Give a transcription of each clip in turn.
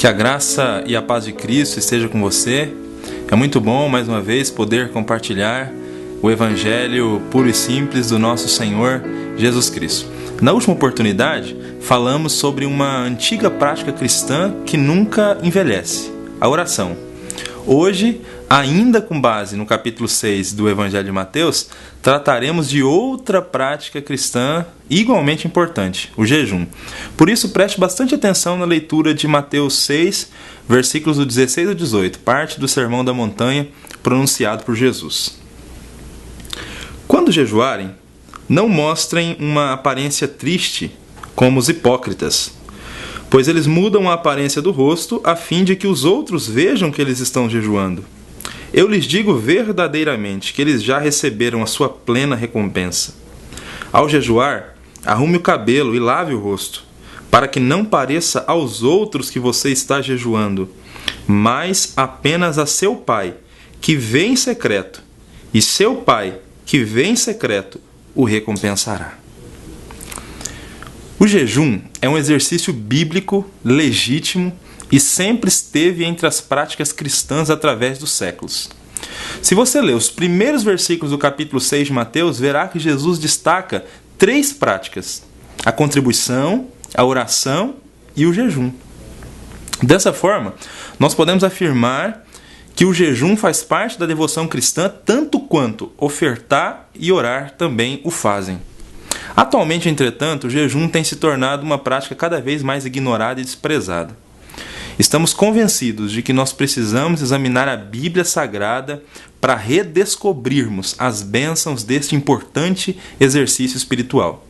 Que a graça e a paz de Cristo esteja com você. É muito bom, mais uma vez, poder compartilhar o Evangelho puro e simples do nosso Senhor Jesus Cristo. Na última oportunidade, falamos sobre uma antiga prática cristã que nunca envelhece, a oração. Hoje, ainda com base no capítulo 6 do Evangelho de Mateus, trataremos de outra prática cristã igualmente importante, o jejum. Por isso, preste bastante atenção na leitura de Mateus 6, versículos do 16 ao 18, parte do Sermão da Montanha pronunciado por Jesus. Quando jejuarem, não mostrem uma aparência triste como os hipócritas, pois eles mudam a aparência do rosto a fim de que os outros vejam que eles estão jejuando. Eu lhes digo verdadeiramente que eles já receberam a sua plena recompensa. Ao jejuar, arrume o cabelo e lave o rosto, para que não pareça aos outros que você está jejuando, mas apenas a seu Pai, que vê em secreto, e seu Pai, que vê em secreto, o recompensará. O jejum é um exercício bíblico, legítimo e sempre esteve entre as práticas cristãs através dos séculos. Se você ler os primeiros versículos do capítulo 6 de Mateus, verá que Jesus destaca 3 práticas: a contribuição, a oração e o jejum. Dessa forma, nós podemos afirmar que o jejum faz parte da devoção cristã tanto quanto ofertar e orar também o fazem. Atualmente, entretanto, o jejum tem se tornado uma prática cada vez mais ignorada e desprezada. Estamos convencidos de que nós precisamos examinar a Bíblia Sagrada para redescobrirmos as bênçãos deste importante exercício espiritual.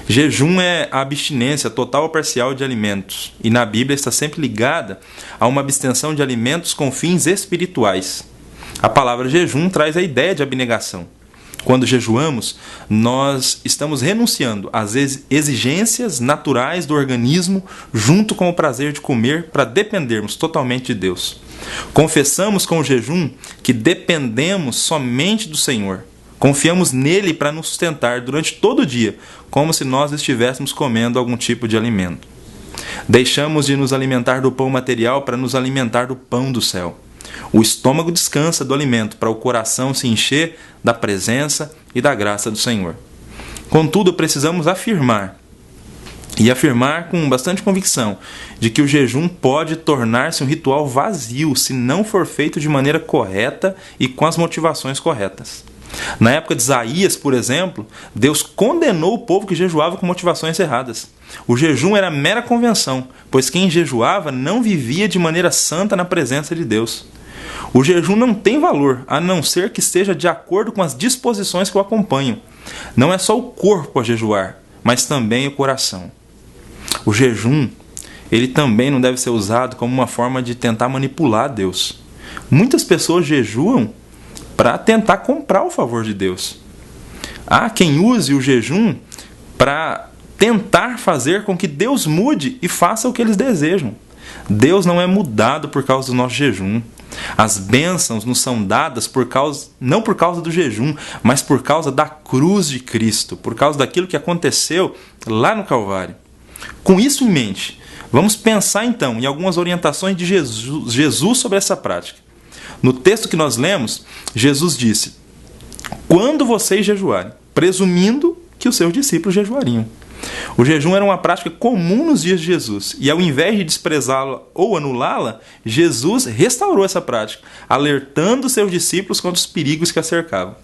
Jejum é a abstinência total ou parcial de alimentos, e na Bíblia está sempre ligada a uma abstenção de alimentos com fins espirituais. A palavra jejum traz a ideia de abnegação. Quando jejuamos, nós estamos renunciando às exigências naturais do organismo junto com o prazer de comer para dependermos totalmente de Deus. Confessamos com o jejum que dependemos somente do Senhor. Confiamos nele para nos sustentar durante todo o dia, como se nós estivéssemos comendo algum tipo de alimento. Deixamos de nos alimentar do pão material para nos alimentar do pão do céu. O estômago descansa do alimento para o coração se encher da presença e da graça do Senhor. Contudo, precisamos afirmar com bastante convicção, de que o jejum pode tornar-se um ritual vazio se não for feito de maneira correta e com as motivações corretas. Na época de Isaías, por exemplo, Deus condenou o povo que jejuava com motivações erradas. O jejum era mera convenção, pois quem jejuava não vivia de maneira santa na presença de Deus. O jejum não tem valor, a não ser que esteja de acordo com as disposições que o acompanham. Não é só o corpo a jejuar, mas também o coração. O jejum, ele também não deve ser usado como uma forma de tentar manipular Deus. Muitas pessoas jejuam para tentar comprar o favor de Deus. Há quem use o jejum para tentar fazer com que Deus mude e faça o que eles desejam. Deus não é mudado por causa do nosso jejum. As bênçãos nos são dadas não por causa do jejum, mas por causa da cruz de Cristo, por causa daquilo que aconteceu lá no Calvário. Com isso em mente, vamos pensar então em algumas orientações de Jesus sobre essa prática. No texto que nós lemos, Jesus disse: quando vocês jejuarem, presumindo que os seus discípulos jejuariam. O jejum era uma prática comum nos dias de Jesus, e ao invés de desprezá-la ou anulá-la, Jesus restaurou essa prática, alertando seus discípulos contra os perigos que a cercavam.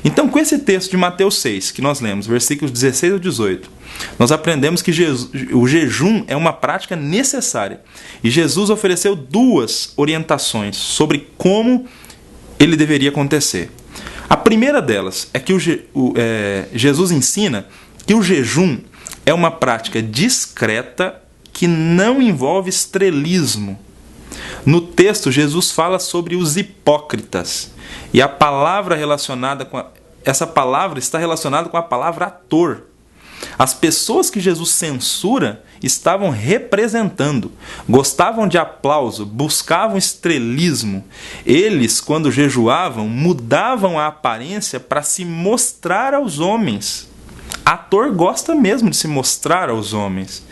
Então, com esse texto de Mateus 6, que nós lemos, versículos 16 ao 18, nós aprendemos que o jejum é uma prática necessária, e Jesus ofereceu 2 orientações sobre como ele deveria acontecer. A primeira delas é que Jesus ensina que o jejum é uma prática discreta que não envolve estrelismo. No texto, Jesus fala sobre os hipócritas. E essa palavra está relacionada com a palavra ator. As pessoas que Jesus censura estavam representando, gostavam de aplauso, buscavam estrelismo. Eles, quando jejuavam, mudavam a aparência para se mostrar aos homens. Ator gosta mesmo de se mostrar aos homens.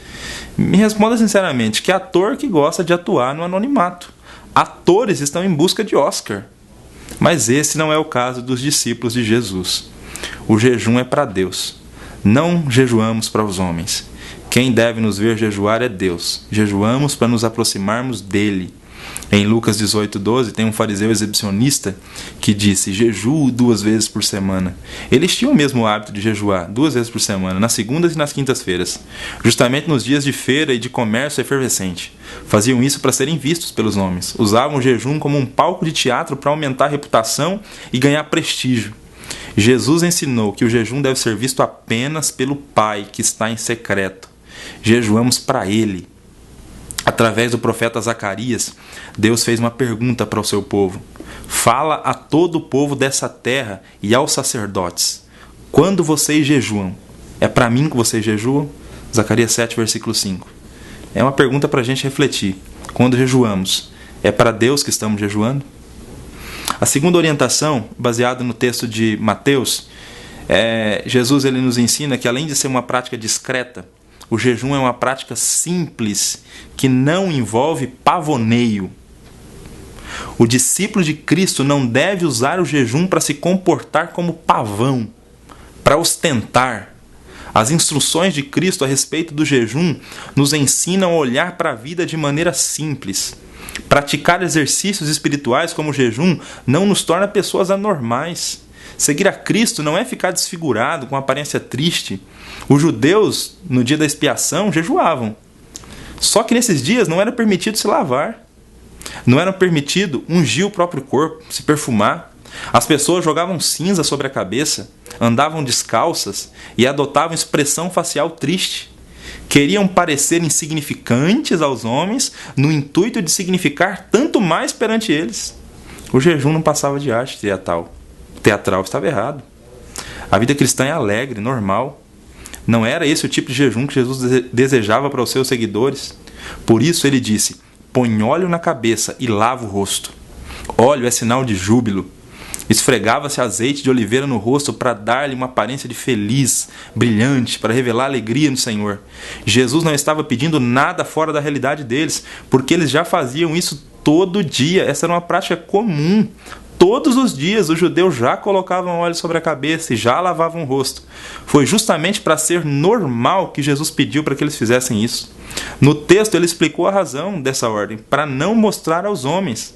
Me responda sinceramente, que ator que gosta de atuar no anonimato? Atores estão em busca de Oscar. Mas esse não é o caso dos discípulos de Jesus. O jejum é para Deus. Não jejuamos para os homens. Quem deve nos ver jejuar é Deus. Jejuamos para nos aproximarmos dele. Em Lucas 18:12 tem um fariseu exibicionista que disse: jejuo 2 vezes por semana. Eles tinham o mesmo hábito de jejuar 2 vezes por semana, nas segundas e nas quintas-feiras, justamente nos dias de feira e de comércio efervescente. Faziam isso para serem vistos pelos homens. Usavam o jejum como um palco de teatro para aumentar a reputação e ganhar prestígio. Jesus ensinou que o jejum deve ser visto apenas pelo Pai que está em secreto. Jejuamos para Ele. Através do profeta Zacarias, Deus fez uma pergunta para o seu povo. Fala a todo o povo dessa terra e aos sacerdotes. Quando vocês jejuam? É para mim que vocês jejuam? Zacarias 7, versículo 5. É uma pergunta para a gente refletir. Quando jejuamos, é para Deus que estamos jejuando? A segunda orientação, baseada no texto de Mateus, Jesus ele nos ensina que, além de ser uma prática discreta, o jejum é uma prática simples que não envolve pavoneio. O discípulo de Cristo não deve usar o jejum para se comportar como pavão, para ostentar. As instruções de Cristo a respeito do jejum nos ensinam a olhar para a vida de maneira simples. Praticar exercícios espirituais como o jejum não nos torna pessoas anormais. Seguir a Cristo não é ficar desfigurado, com aparência triste. Os judeus, no dia da expiação, jejuavam. Só que nesses dias não era permitido se lavar. Não era permitido ungir o próprio corpo, se perfumar. As pessoas jogavam cinza sobre a cabeça, andavam descalças e adotavam expressão facial triste. Queriam parecer insignificantes aos homens, no intuito de significar tanto mais perante eles. O jejum não passava de arte teatral estava errado. A vida cristã é alegre, normal. Não era esse o tipo de jejum que Jesus desejava para os seus seguidores. Por isso ele disse: põe óleo na cabeça e lava o rosto. Óleo é sinal de júbilo. Esfregava-se azeite de oliveira no rosto para dar-lhe uma aparência de feliz, brilhante, para revelar alegria no Senhor. Jesus não estava pedindo nada fora da realidade deles, porque eles já faziam isso todo dia. Essa era uma prática comum. Todos os dias os judeus já colocavam óleo sobre a cabeça e já lavavam o rosto. Foi justamente para ser normal que Jesus pediu para que eles fizessem isso. No texto ele explicou a razão dessa ordem, para não mostrar aos homens.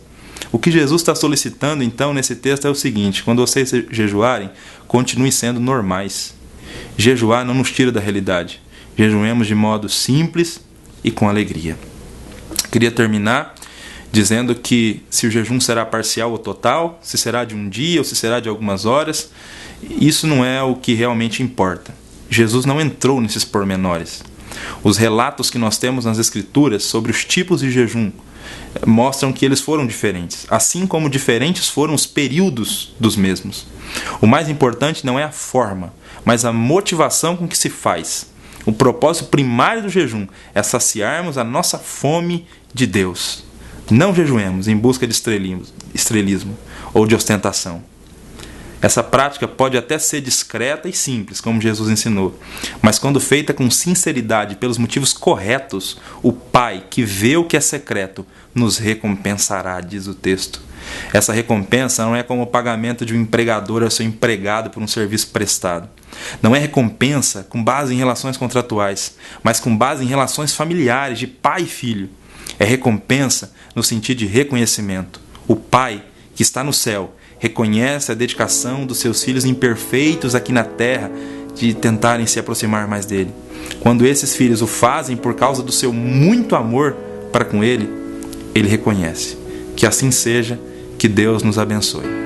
O que Jesus está solicitando então nesse texto é o seguinte: quando vocês jejuarem, continuem sendo normais. Jejuar não nos tira da realidade. Jejuemos de modo simples e com alegria. Queria terminar dizendo que se o jejum será parcial ou total, se será de um dia ou se será de algumas horas, isso não é o que realmente importa. Jesus não entrou nesses pormenores. Os relatos que nós temos nas Escrituras sobre os tipos de jejum mostram que eles foram diferentes, assim como diferentes foram os períodos dos mesmos. O mais importante não é a forma, mas a motivação com que se faz. O propósito primário do jejum é saciarmos a nossa fome de Deus. Não jejuemos em busca de estrelismo ou de ostentação. Essa prática pode até ser discreta e simples, como Jesus ensinou, mas quando feita com sinceridade pelos motivos corretos, o Pai, que vê o que é secreto, nos recompensará, diz o texto. Essa recompensa não é como o pagamento de um empregador ao seu empregado por um serviço prestado. Não é recompensa com base em relações contratuais, mas com base em relações familiares, de pai e filho. É recompensa no sentido de reconhecimento. O Pai, que está no céu, reconhece a dedicação dos seus filhos imperfeitos aqui na terra de tentarem se aproximar mais dele. Quando esses filhos o fazem por causa do seu muito amor para com ele, ele reconhece. Que assim seja, que Deus nos abençoe.